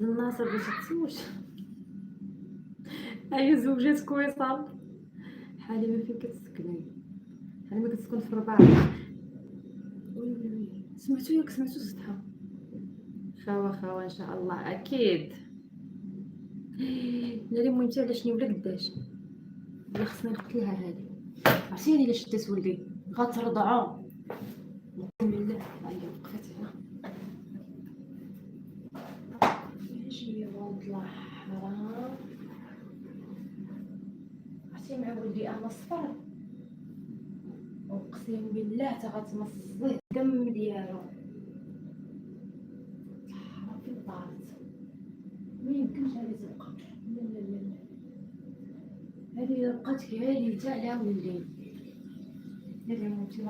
عبد الناصر باش تزوج. هي زوجات كويصة. حليمة فين كتسكني؟ حليمة كتسكن في الرباط. وي وي وي، سمعتو ياك سمعتو صوتها؟ خاوة ان شاء الله اكيد. لا المهم حتى على شنو ولا قداش ولا خصني نقتلها هادي. عرفتيني الا شدات ولدي غترضعو. بسم الله. هي وقفت هنا. نجي والله حرام. عرفتي مع ولدي انا صفر، اقسم بالله تا غتمصيه الدم ديالو. حرام في الدارت، ما يمكنش هادي تبقى. لا لا لا لا، هادي الا بقات كاليته على ولدي. هادي موتي.